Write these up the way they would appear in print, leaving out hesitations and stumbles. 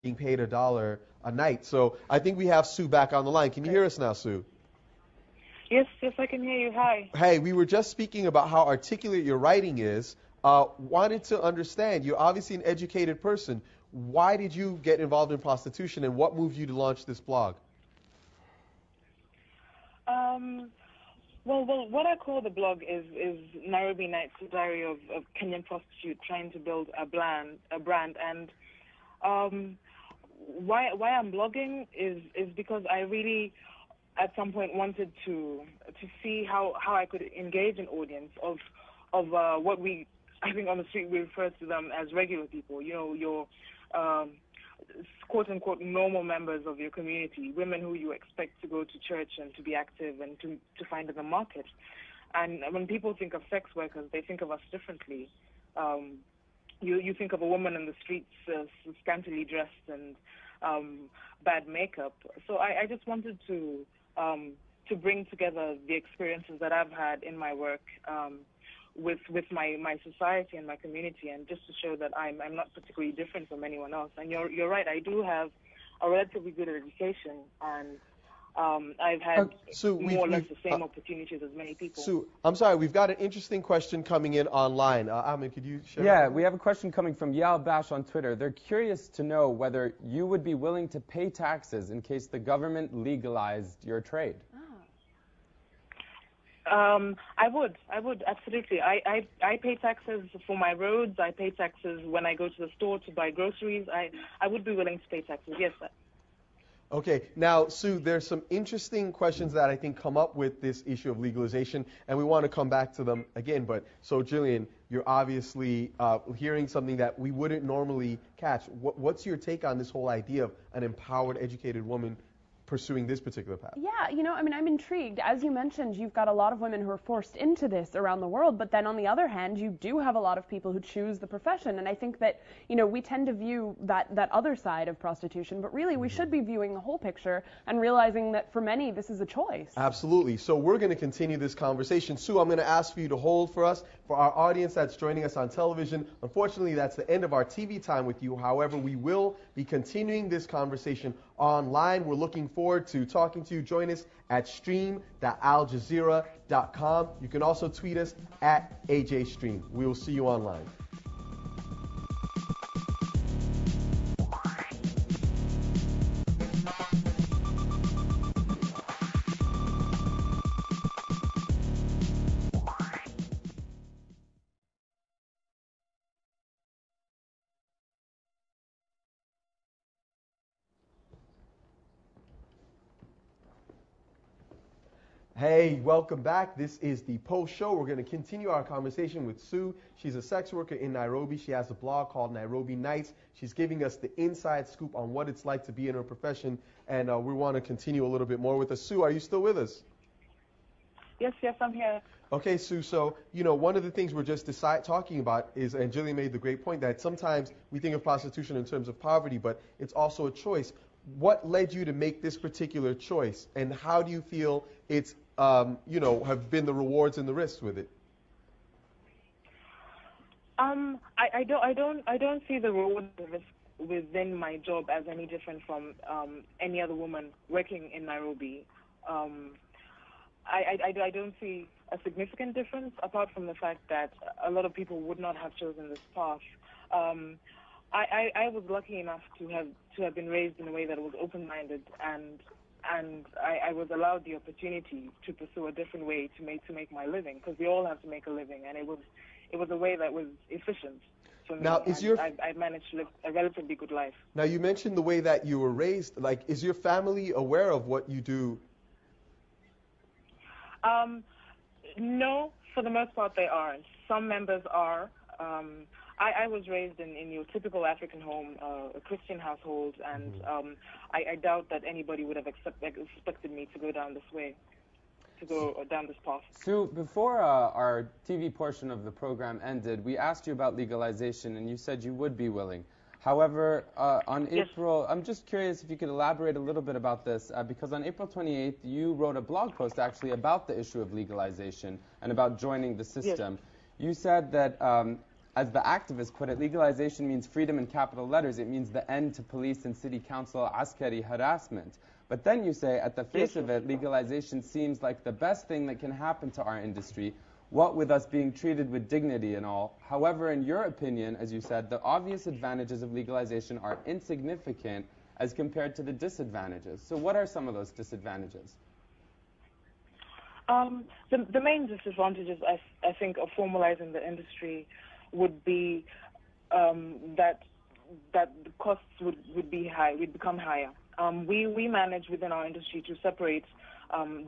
being paid $1 a night. So I think we have Sue back on the line. Can you hear us now, Sue? Yes, I can hear you. Hi. Hey, we were just speaking about how articulate your writing is. Wanted to understand, you're obviously an educated person. Why did you get involved in prostitution, and what moved you to launch this blog? Well, what I call the blog is Nairobi Nights, a diary of Kenyan prostitute trying to build a brand. And why I'm blogging is because I really, at some point, wanted to see how I could engage an audience of what we, I think on the street we refer to them as regular people. You know, your quote unquote normal members of your community, women who you expect to go to church and to be active and to find in the market. And when people think of sex workers, they think of us differently. You think of a woman in the streets scantily dressed and bad makeup. So I just wanted to bring together the experiences that I've had in my work with my society and my community, and just to show that I'm not particularly different from anyone else. And you're right, I do have a relatively good education, and I've had more or less the same opportunities as many people. Sue, I'm sorry, we've got an interesting question coming in online. Ahmed, could you share? Yeah, we have a question coming from Yal Bash on Twitter. They're curious to know whether you would be willing to pay taxes in case the government legalized your trade. I would, absolutely. I pay taxes for my roads. I pay taxes when I go to the store to buy groceries. I would be willing to pay taxes, yes, sir. Okay, now, Sue, there's some interesting questions that I think come up with this issue of legalization, and we want to come back to them again. But so, Jillian, you're obviously hearing something that we wouldn't normally catch. What's your take on this whole idea of an empowered, educated woman pursuing this particular path? Yeah, you know, I mean, I'm intrigued. As you mentioned, you've got a lot of women who are forced into this around the world, but then on the other hand, you do have a lot of people who choose the profession. And I think that, you know, we tend to view that other side of prostitution, but really we should be viewing the whole picture and realizing that for many, this is a choice. Absolutely. So we're going to continue this conversation. Sue, I'm going to ask for you to hold for us. For our audience that's joining us on television, unfortunately, that's the end of our TV time with you. However, we will be continuing this conversation online. We're looking forward to talking to you. Join us at stream.aljazeera.com. You can also tweet us at AJStream. We will see you online. Hey, welcome back. This is the Post Show. We're going to continue our conversation with Sue. She's a sex worker in Nairobi. She has a blog called Nairobi Nights. She's giving us the inside scoop on what it's like to be in her profession, and we want to continue a little bit more with us. Sue, are you still with us? Yes, I'm here. Okay, Sue, so, you know, one of the things we're just talking about is, and Jillian made the great point, that sometimes we think of prostitution in terms of poverty, but it's also a choice. What led you to make this particular choice, and how do you feel it's you know, have been the rewards and the risks with it? I don't see the rewards and risks within my job as any different from any other woman working in Nairobi. I don't see a significant difference apart from the fact that a lot of people would not have chosen this path. I was lucky enough to have been raised in a way that was open-minded, and I was allowed the opportunity to pursue a different way to make my living, because we all have to make a living, and it was a way that was efficient for me. Now, I managed to live a relatively good life. Now, you mentioned the way that you were raised. Like, is your family aware of what you do? No, for the most part they aren't. Some members are. I was raised in your typical African home, a Christian household, and I doubt that anybody would have expected me to go down this way, to go down this path. Sue, before our TV portion of the program ended, we asked you about legalization, and you said you would be willing. However, on April, I'm just curious if you could elaborate a little bit about this, because on April 28th, you wrote a blog post actually about the issue of legalization and about joining the system. Yes. You said that as the activist put it, legalization means freedom in capital letters. It means the end to police and city council askari harassment. But then you say, at the face of it, legalization seems like the best thing that can happen to our industry, what with us being treated with dignity and all. However, in your opinion, as you said, the obvious advantages of legalization are insignificant as compared to the disadvantages. So what are some of those disadvantages? The main disadvantages, I think, of formalizing the industry would be that the costs would be high, would become higher. We manage within our industry to separate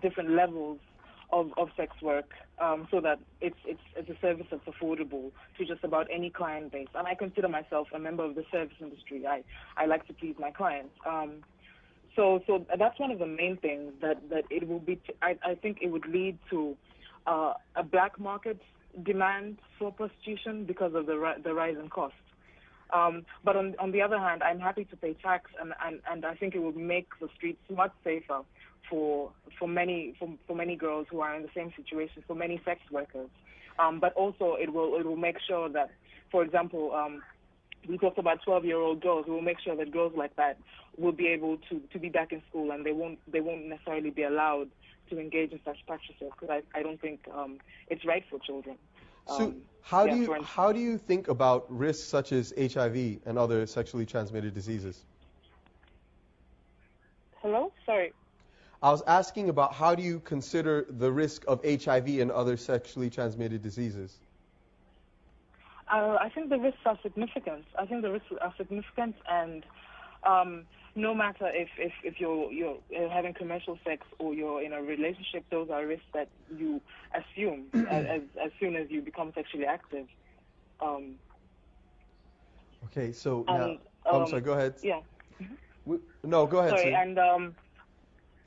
different levels of sex work so that it's a service that's affordable to just about any client base. And I consider myself a member of the service industry. I like to please my clients. So that's one of the main things that it will be. I think it would lead to a black market demand for prostitution because of the rise in cost. But on the other hand, I'm happy to pay tax, and I think it will make the streets much safer for many girls who are in the same situation, for many sex workers. But also it will make sure that, for example, we talked about 12-year-old girls. We will make sure that girls like that will be able to be back in school, and they won't necessarily be allowed to engage in such practices, because I don't think it's right for children. So how do you think about risks such as HIV and other sexually transmitted diseases? Hello? Sorry. I was asking about how do you consider the risk of HIV and other sexually transmitted diseases? I think the risks are significant. And no matter if you're having commercial sex or you're in a relationship, those are risks that you assume as soon as you become sexually active. Okay, so now, I'm sorry, go ahead. Yeah. No, go ahead. Sorry, Sue. and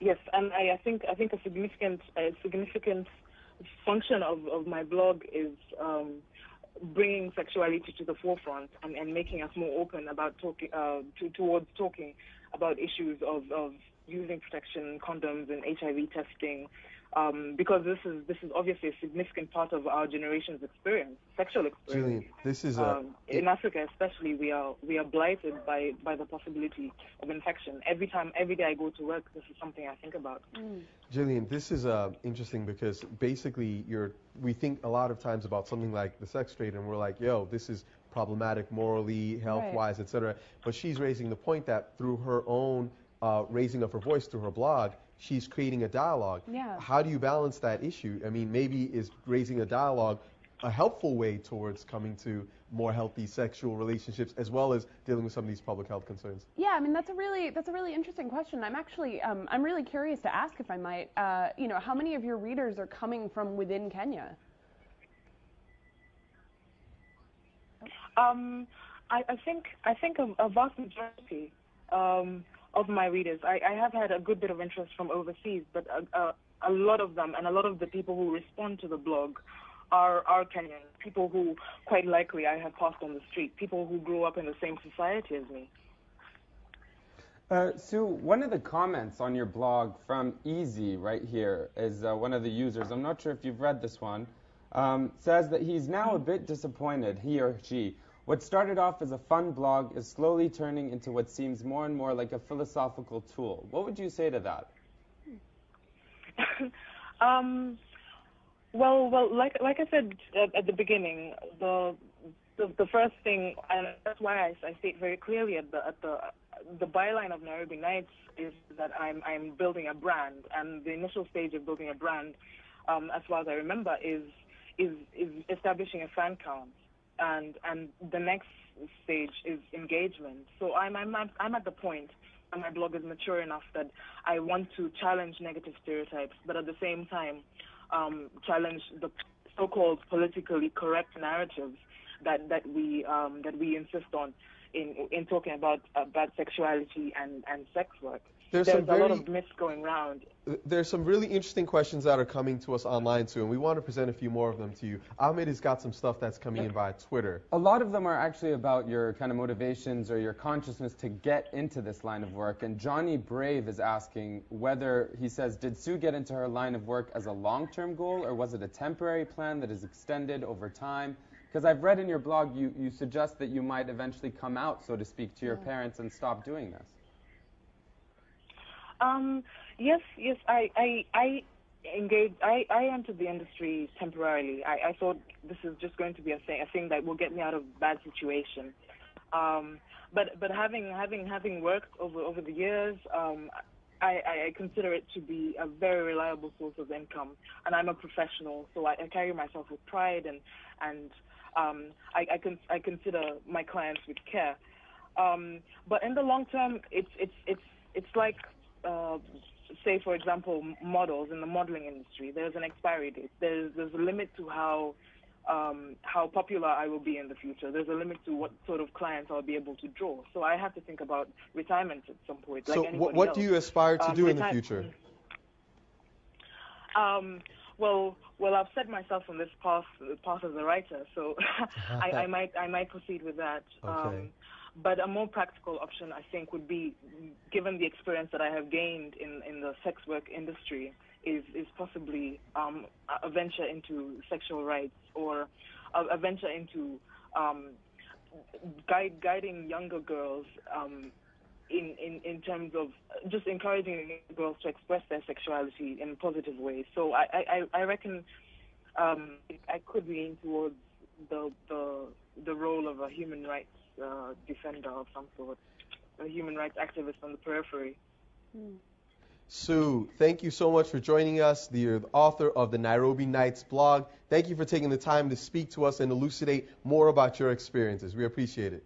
yes, and I think a significant function of my blog is bringing sexuality to the forefront and making us more open about towards talking about issues of using protection, condoms, and HIV testing, because this is obviously a significant part of our generation's experience, sexual experience. Jillian, this is in Africa especially, we are blighted by the possibility of infection. Every day I go to work, this is something I think about. Jillian, this is interesting because basically we think a lot of times about something like the sex trade, and we're like, yo, this is problematic morally, health-wise, right, etc. But she's raising the point that through her own raising of her voice through her blog, she's creating a dialogue. Yeah. How do you balance that issue? I mean, maybe is raising a dialogue a helpful way towards coming to more healthy sexual relationships, as well as dealing with some of these public health concerns? Yeah, I mean that's a really interesting question. I'm actually I'm really curious to ask, if I might, how many of your readers are coming from within Kenya? I think a vast majority of my readers. I have had a good bit of interest from overseas, but a lot of them and a lot of the people who respond to the blog are Kenyan, people who quite likely I have passed on the street, people who grew up in the same society as me. Sue, one of the comments on your blog from Easy right here is one of the users. I'm not sure if you've read this one. Says that he's now a bit disappointed, he or she. What started off as a fun blog is slowly turning into what seems more and more like a philosophical tool. What would you say to that? Well, like I said at the beginning, the first thing, and that's why I state very clearly at the byline of Nairobi Nights is that I'm building a brand, and the initial stage of building a brand, as far as I remember, is establishing a fan count. And the next stage is engagement. So I'm at the point, and my blog is mature enough that I want to challenge negative stereotypes, but at the same time challenge the so-called politically correct narratives that we insist on in talking about sexuality and sex work. There's a lot of myths going around. There's some really interesting questions that are coming to us online too, and we want to present a few more of them to you. Ahmed has got some stuff that's coming in via Twitter. A lot of them are actually about your kind of motivations or your consciousness to get into this line of work. And Johnny Brave is asking whether, he says, did Sue get into her line of work as a long-term goal, or was it a temporary plan that is extended over time? Because I've read in your blog you suggest that you might eventually come out, so to speak, to your parents and stop doing this. Yes, I engaged. I entered the industry temporarily. I thought this is just going to be a thing that will get me out of bad situation. But having worked over the years, I consider it to be a very reliable source of income, and I'm a professional, so I carry myself with pride, and I consider my clients with care. But in the long term, it's like, say for example, models in the modeling industry. There's an expiry date. There's a limit to how popular I will be in the future. There's a limit to what sort of clients I'll be able to draw. So I have to think about retirement at some point. So like what do you aspire to do in the future? Well, I've set myself on this path as a writer, so I might proceed with that. Okay. But a more practical option, I think, would be, given the experience that I have gained in the sex work industry, is possibly a venture into sexual rights, or a venture into guiding younger girls in terms of just encouraging girls to express their sexuality in positive ways. So I reckon I could lean towards the role of a human rights defender of some sort, a human rights activist on the periphery. Sue, thank you so much for joining us. You're the author of the Nairobi Nights blog. Thank you for taking the time to speak to us and elucidate more about your experiences. We appreciate it.